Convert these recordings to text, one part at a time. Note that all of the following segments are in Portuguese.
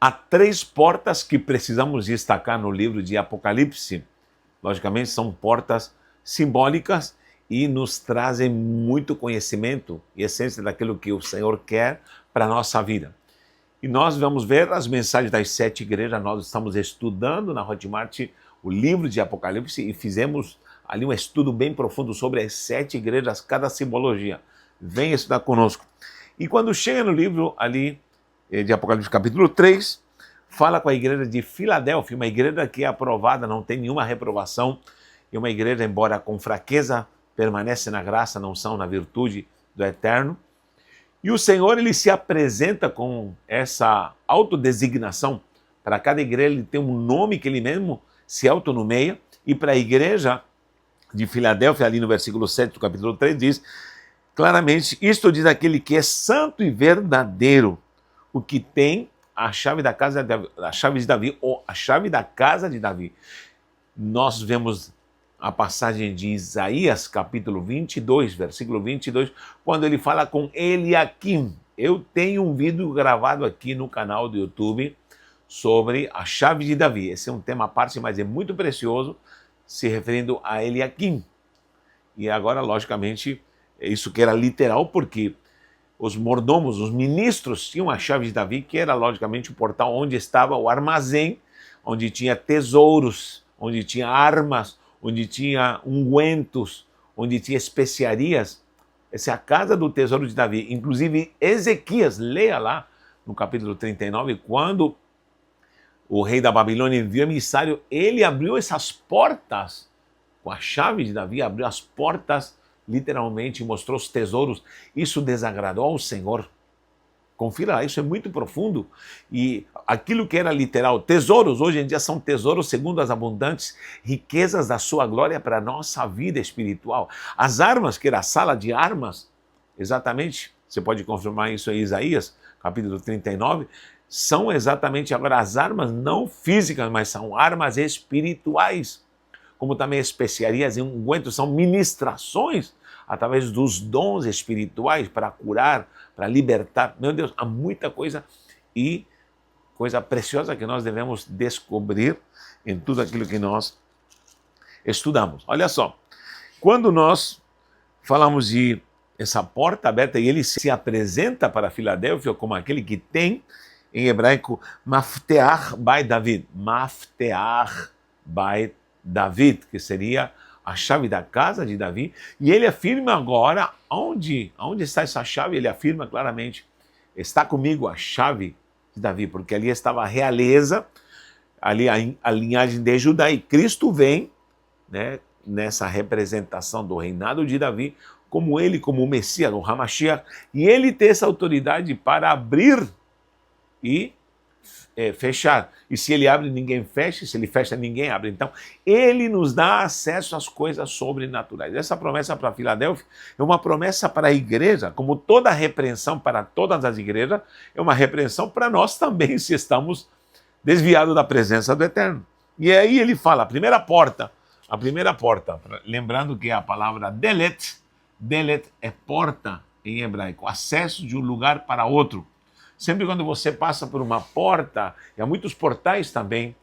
Há três portas que precisamos destacar no livro de Apocalipse. Logicamente, são portas simbólicas e nos trazem muito conhecimento e essência daquilo que o Senhor quer para a nossa vida. E nós vamos ver as mensagens das 7 igrejas. Nós estamos estudando na Hotmart o livro de Apocalipse e fizemos ali um estudo bem profundo sobre as 7 igrejas, cada simbologia. Venha estudar conosco. E quando chega no livro ali de Apocalipse capítulo 3, fala com a igreja de Filadélfia, uma igreja que é aprovada, não tem nenhuma reprovação, e uma igreja, embora com fraqueza, permanece na graça, não são na virtude do eterno. E o Senhor, ele se apresenta com essa autodesignação. Para cada igreja ele tem um nome que ele mesmo se autonomeia, e para a igreja de Filadélfia, ali no versículo 7 do capítulo 3, diz claramente: isto diz aquele que é santo e verdadeiro, o que tem a chave da casa de Davi, a chave de Davi, ou a chave da casa de Davi. Nós vemos a passagem de Isaías, capítulo 22, versículo 22, quando ele fala com Eliaquim. Eu tenho um vídeo gravado aqui no canal do YouTube sobre a chave de Davi. Esse é um tema à parte, mas é muito precioso, se referindo a Eliaquim. E agora, logicamente, isso que era literal, porque os mordomos, os ministros, tinham a chave de Davi, que era, logicamente, o portal onde estava o armazém, onde tinha tesouros, onde tinha armas, onde tinha ungüentos, onde tinha especiarias. Essa é a casa do tesouro de Davi. Inclusive, Ezequias, leia lá no capítulo 39, quando o rei da Babilônia enviou emissário, ele abriu essas portas com a chave de Davi, abriu as portas literalmente, mostrou os tesouros. Isso desagradou ao Senhor. Confira lá, isso é muito profundo. E aquilo que era literal, tesouros, hoje em dia são tesouros segundo as abundantes riquezas da sua glória para a nossa vida espiritual. As armas, que era a sala de armas, exatamente, você pode confirmar isso em Isaías, capítulo 39, são exatamente agora as armas não físicas, mas são armas espirituais. Como também especiarias e ungüentos são ministrações através dos dons espirituais para curar, para libertar. Meu Deus, há muita coisa e coisa preciosa que nós devemos descobrir em tudo aquilo que nós estudamos. Olha só, quando nós falamos de essa porta aberta e ele se apresenta para Filadélfia como aquele que tem, em hebraico, Mafteach by David, Mafteach by David, que seria a chave da casa de Davi, e ele afirma agora, onde está essa chave? Ele afirma claramente, está comigo a chave de Davi, porque ali estava a realeza, ali a linhagem de Judá, e Cristo vem, né, nessa representação do reinado de Davi, como ele, como o Messias, o Hamashiach, e ele tem essa autoridade para abrir e fechar. E se ele abre, ninguém fecha. Se ele fecha, ninguém abre. Então, ele nos dá acesso às coisas sobrenaturais. Essa promessa para Filadélfia é uma promessa para a igreja, como toda repreensão para todas as igrejas, é uma repreensão para nós também, se estamos desviados da presença do Eterno. E aí ele fala, a primeira porta, lembrando que a palavra delet é porta em hebraico, acesso de um lugar para outro. Sempre quando você passa por uma porta, e há muitos portais também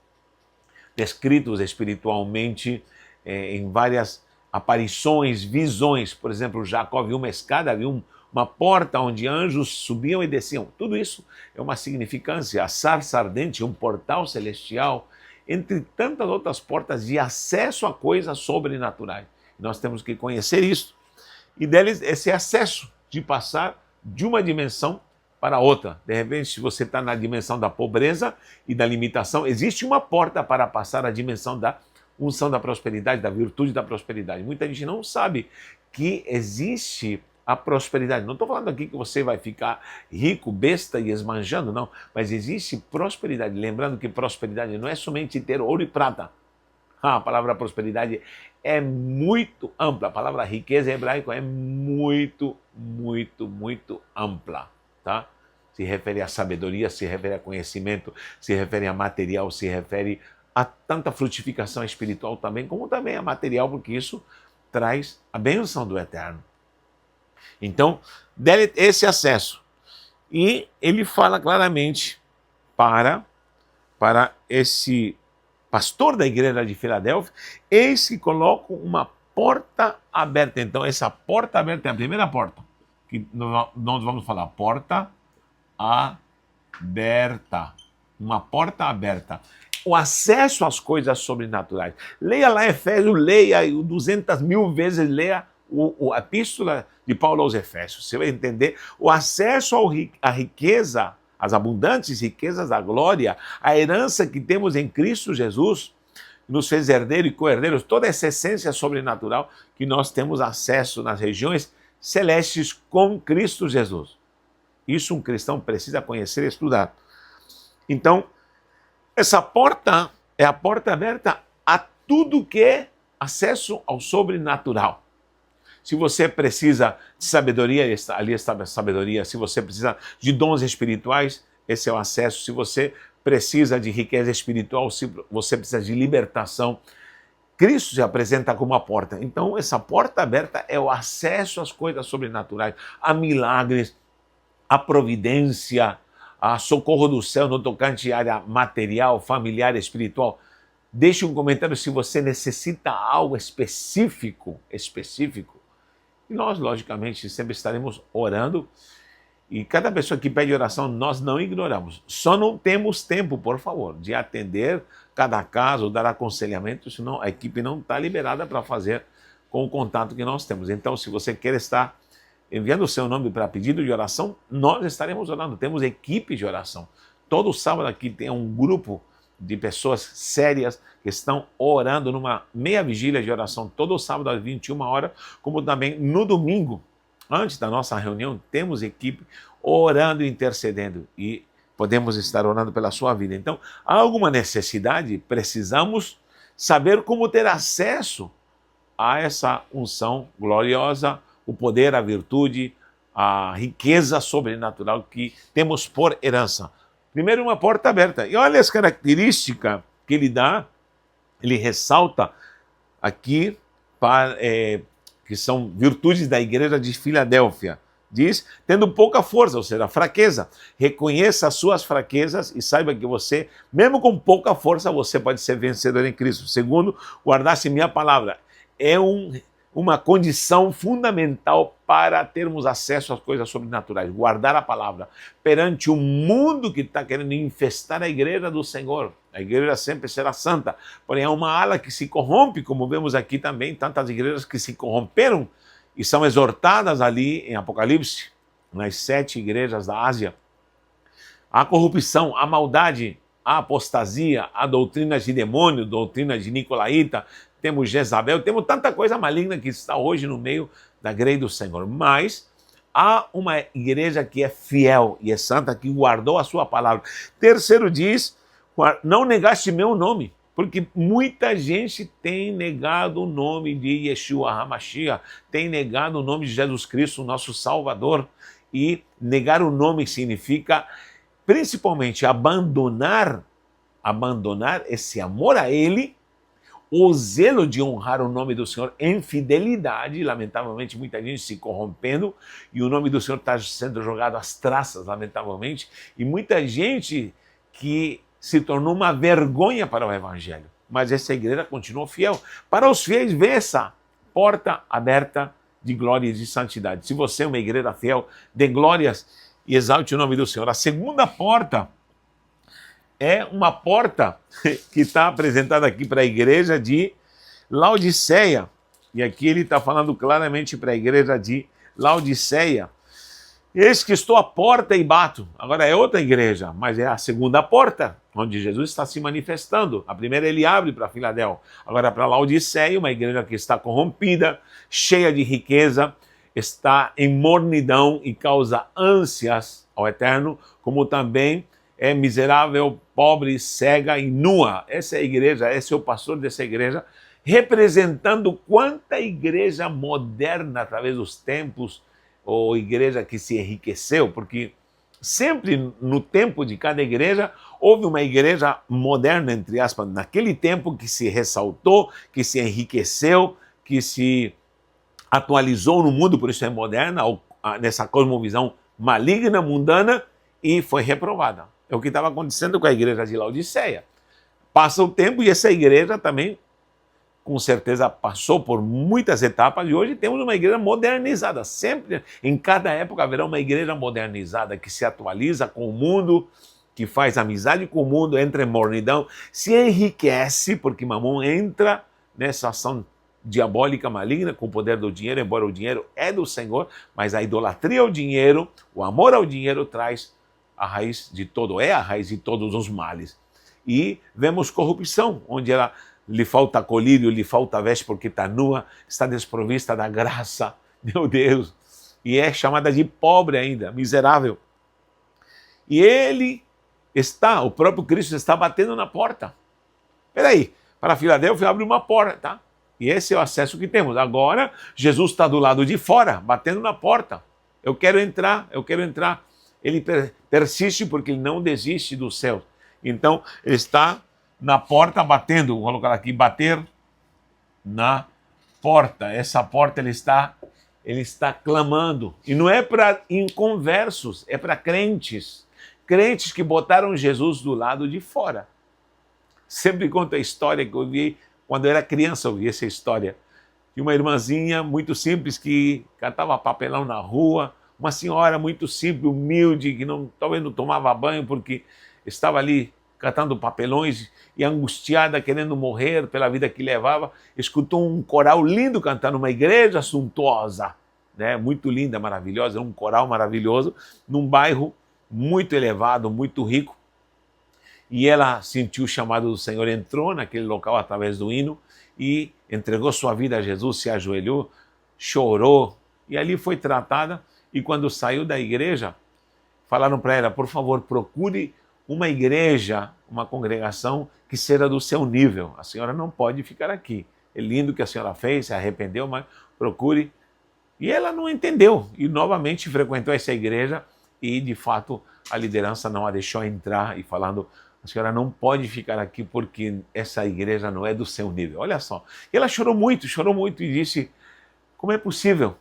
descritos espiritualmente em várias aparições, visões. Por exemplo, Jacó viu uma escada, viu uma porta onde anjos subiam e desciam. Tudo isso é uma significância. A sarça ardente, um portal celestial, entre tantas outras portas de acesso a coisas sobrenaturais. Nós temos que conhecer isso. E deles, esse acesso de passar de uma dimensão para outra. De repente, se você está na dimensão da pobreza e da limitação, existe uma porta para passar a dimensão da unção da prosperidade, da virtude da prosperidade. Muita gente não sabe que existe a prosperidade. Não estou falando aqui que você vai ficar rico, besta e esmanjando, não. Mas existe prosperidade. Lembrando que prosperidade não é somente ter ouro e prata. A palavra prosperidade é muito ampla. A palavra riqueza em hebraico é muito, muito, muito ampla. Tá? Se refere à sabedoria, se refere a conhecimento, se refere a material, se refere a tanta frutificação espiritual também, como também a material, porque isso traz a bênção do Eterno. Então, dele esse acesso. E ele fala claramente para esse pastor da igreja de Filadélfia, eis que coloco uma porta aberta. Então, essa porta aberta é a primeira porta, que nós vamos falar, porta aberta. Uma porta aberta. O acesso às coisas sobrenaturais. Leia lá Efésios, leia 200.000 vezes, leia a epístola de Paulo aos Efésios. Você vai entender o acesso à riqueza, às abundantes riquezas da glória, a herança que temos em Cristo Jesus, que nos fez herdeiro e co-herdeiros, toda essa essência sobrenatural que nós temos acesso nas regiões celestes com Cristo Jesus. Isso um cristão precisa conhecer e estudar. Então, essa porta é a porta aberta a tudo que é acesso ao sobrenatural. Se você precisa de sabedoria, ali está a sabedoria. Se você precisa de dons espirituais, esse é o acesso. Se você precisa de riqueza espiritual, se você precisa de libertação, Cristo se apresenta como a porta. Então, essa porta aberta é o acesso às coisas sobrenaturais, a milagres, a providência, a socorro do céu no tocante à área material, familiar, espiritual. Deixe um comentário se você necessita algo específico. E nós, logicamente, sempre estaremos orando. E cada pessoa que pede oração, nós não ignoramos. Só não temos tempo, por favor, de atender cada caso, dar aconselhamento, senão a equipe não está liberada para fazer com o contato que nós temos. Então, se você quer estar enviando o seu nome para pedido de oração, nós estaremos orando. Temos equipe de oração. Todo sábado aqui tem um grupo de pessoas sérias que estão orando numa meia vigília de oração, todo sábado às 21 horas, como também no domingo, antes da nossa reunião, temos equipe orando e intercedendo e podemos estar orando pela sua vida. Então, há alguma necessidade? Precisamos saber como ter acesso a essa unção gloriosa, o poder, a virtude, a riqueza sobrenatural que temos por herança. Primeiro, uma porta aberta. E olha as características que ele dá, ele ressalta aqui, que são virtudes da igreja de Filadélfia. Diz, tendo pouca força, ou seja, fraqueza. Reconheça as suas fraquezas e saiba que você, mesmo com pouca força, você pode ser vencedor em Cristo. Segundo, guardar-se minha palavra. É uma condição fundamental para termos acesso às coisas sobrenaturais, guardar a palavra perante o mundo que está querendo infestar a igreja do Senhor. A igreja sempre será santa, porém há uma ala que se corrompe, como vemos aqui também, tantas igrejas que se corromperam e são exortadas ali em Apocalipse, nas 7 igrejas da Ásia. Há corrupção, há maldade, há apostasia, há doutrinas de demônio, doutrinas de Nicolaíta, temos Jezabel, temos tanta coisa maligna que está hoje no meio da igreja do Senhor. Mas há uma igreja que é fiel e é santa, que guardou a sua palavra. Terceiro diz, não negaste meu nome, porque muita gente tem negado o nome de Yeshua HaMashiach, tem negado o nome de Jesus Cristo, nosso Salvador. E negar o nome significa, principalmente, abandonar esse amor a Ele, o zelo de honrar o nome do Senhor em fidelidade. Lamentavelmente, muita gente se corrompendo e o nome do Senhor está sendo jogado às traças, lamentavelmente, e muita gente que se tornou uma vergonha para o Evangelho. Mas essa igreja continuou fiel. Para os fiéis, vê essa porta aberta de glória e de santidade. Se você é uma igreja fiel, dê glórias e exalte o nome do Senhor. A segunda porta é uma porta que está apresentada aqui para a igreja de Laodiceia. E aqui ele está falando claramente para a igreja de Laodiceia. Eis que estou à porta e bato. Agora é outra igreja, mas é a segunda porta, onde Jesus está se manifestando. A primeira ele abre para Filadélfia. Agora para Laodiceia, uma igreja que está corrompida, cheia de riqueza, está em mornidão e causa ânsias ao Eterno, como também é miserável, pobre, cega e nua. Essa é a igreja, esse é o pastor dessa igreja, representando quanta igreja moderna através dos tempos, ou igreja que se enriqueceu, porque sempre no tempo de cada igreja, houve uma igreja moderna, entre aspas, naquele tempo que se ressaltou, que se enriqueceu, que se atualizou no mundo, por isso é moderna, nessa cosmovisão maligna, mundana, e foi reprovada. É o que estava acontecendo com a igreja de Laodiceia. Passa o tempo e essa igreja também, com certeza, passou por muitas etapas e hoje temos uma igreja modernizada. Sempre, em cada época, haverá uma igreja modernizada que se atualiza com o mundo, que faz amizade com o mundo, entra em mornidão, se enriquece, porque Mamon entra nessa ação diabólica maligna com o poder do dinheiro, embora o dinheiro é do Senhor, mas a idolatria ao dinheiro, o amor ao dinheiro traz a raiz de todo, é a raiz de todos os males. E vemos corrupção, onde ela lhe falta colírio, lhe falta veste porque está nua, está desprovista da graça, meu Deus, e é chamada de pobre ainda, miserável. E ele está, o próprio Cristo está batendo na porta. Peraí, para Filadélfia abre uma porta, tá? E esse é o acesso que temos. Agora, Jesus está do lado de fora, batendo na porta. Eu quero entrar, eu quero entrar. Ele persiste porque ele não desiste do céu. Então, ele está na porta batendo, vou colocar aqui, bater na porta. Essa porta ele está clamando. E não é para inconversos, é para crentes. Crentes que botaram Jesus do lado de fora. Sempre conto a história que eu vi, quando eu era criança, eu vi essa história. De uma irmãzinha muito simples que catava papelão na rua, uma senhora muito simples, humilde, que talvez não tomava banho porque estava ali catando papelões e angustiada, querendo morrer pela vida que levava, escutou um coral lindo cantar numa igreja suntuosa, né? Muito linda, maravilhosa, um coral maravilhoso, num bairro muito elevado, muito rico. E ela sentiu o chamado do Senhor, entrou naquele local através do hino e entregou sua vida a Jesus, se ajoelhou, chorou e ali foi tratada. E quando saiu da igreja, falaram para ela, por favor, procure uma igreja, uma congregação que seja do seu nível. A senhora não pode ficar aqui. É lindo o que a senhora fez, se arrependeu, mas procure. E ela não entendeu e novamente frequentou essa igreja e, de fato, a liderança não a deixou entrar e falando, a senhora não pode ficar aqui porque essa igreja não é do seu nível. Olha só. E ela chorou muito e disse, como é possível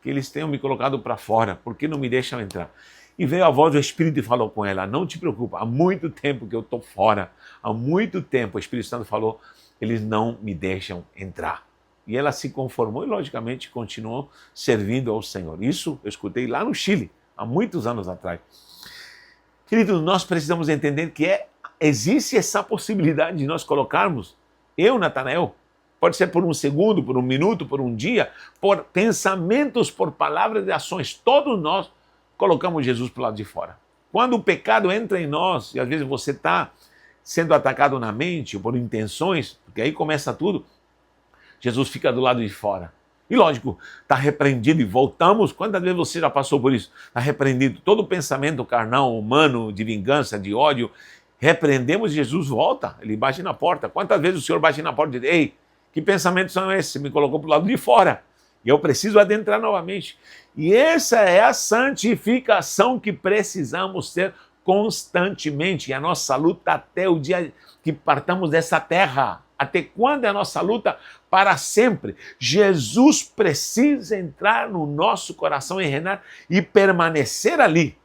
que eles tenham me colocado para fora? Por que não me deixam entrar? E veio a voz do Espírito e falou com ela, não te preocupa, há muito tempo que eu estou fora, há muito tempo, o Espírito Santo falou, eles não me deixam entrar. E ela se conformou e, logicamente, continuou servindo ao Senhor. Isso eu escutei lá no Chile, há muitos anos atrás. Queridos, nós precisamos entender que existe essa possibilidade de nós colocarmos, eu, Natanael, pode ser por um segundo, por um minuto, por um dia, por pensamentos, por palavras e ações, todos nós colocamos Jesus para o lado de fora. Quando o pecado entra em nós, e às vezes você está sendo atacado na mente, por intenções, porque aí começa tudo, Jesus fica do lado de fora. E lógico, está repreendido e voltamos. Quantas vezes você já passou por isso? Está repreendido. Todo pensamento carnal, humano, de vingança, de ódio, repreendemos e Jesus volta. Ele bate na porta. Quantas vezes o Senhor bate na porta e diz, ei, que pensamentos são esses? Você me colocou para o lado de fora. E eu preciso adentrar novamente. E essa é a santificação que precisamos ter constantemente. E a nossa luta até o dia que partamos dessa terra. Até quando é a nossa luta? Para sempre. Jesus precisa entrar no nosso coração e reinar e permanecer ali.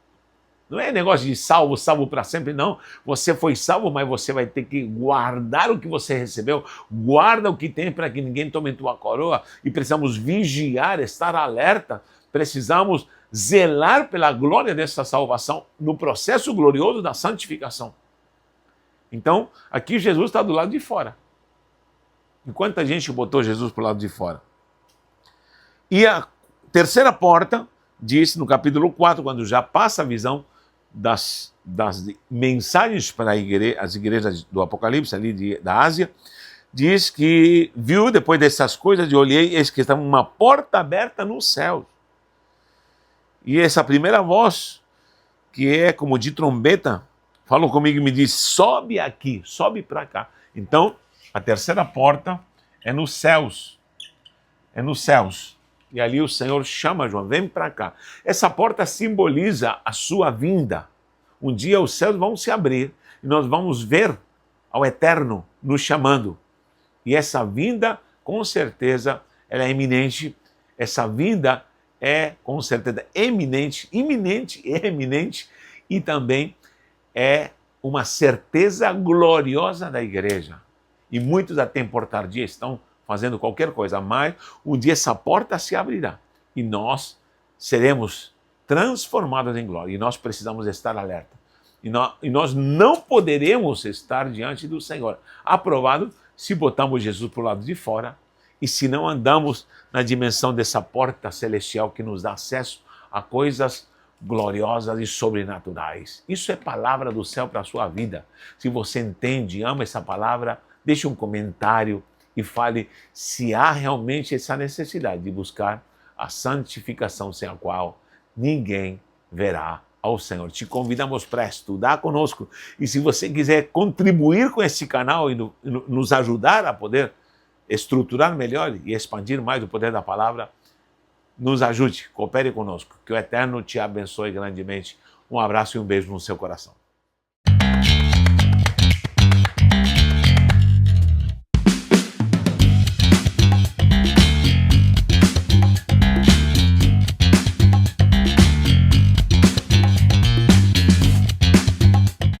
Não é negócio de salvo, salvo para sempre, não. Você foi salvo, mas você vai ter que guardar o que você recebeu. Guarda o que tem para que ninguém tome tua coroa. E precisamos vigiar, estar alerta. Precisamos zelar pela glória dessa salvação no processo glorioso da santificação. Então, aqui Jesus está do lado de fora. Enquanto a gente botou Jesus para o lado de fora. E a terceira porta, diz no capítulo 4, quando já passa a visão das mensagens para as igrejas do Apocalipse, ali da Ásia, diz que viu, depois dessas coisas, e olhei, eis que estava uma porta aberta no céu. E essa primeira voz, que é como de trombeta, falou comigo e me disse, sobe aqui, sobe para cá. Então, a terceira porta é nos céus. É nos céus. E ali o Senhor chama João, vem para cá. Essa porta simboliza a sua vinda. Um dia os céus vão se abrir e nós vamos ver ao Eterno nos chamando. E essa vinda, com certeza, ela é iminente. Essa vinda é, com certeza, eminente, iminente e eminente. E também é uma certeza gloriosa da igreja. E muitos até por tardia estão fazendo qualquer coisa, mas um dia essa porta se abrirá e nós seremos transformados em glória. E nós precisamos estar alerta. E nós não poderemos estar diante do Senhor aprovado se botamos Jesus para o lado de fora e se não andamos na dimensão dessa porta celestial que nos dá acesso a coisas gloriosas e sobrenaturais. Isso é palavra do céu para a sua vida. Se você entende e ama essa palavra, deixe um comentário e fale se há realmente essa necessidade de buscar a santificação sem a qual ninguém verá ao Senhor. Te convidamos para estudar conosco e se você quiser contribuir com esse canal e nos ajudar a poder estruturar melhor e expandir mais o poder da palavra, nos ajude, coopere conosco. Que o Eterno te abençoe grandemente. Um abraço e um beijo no seu coração.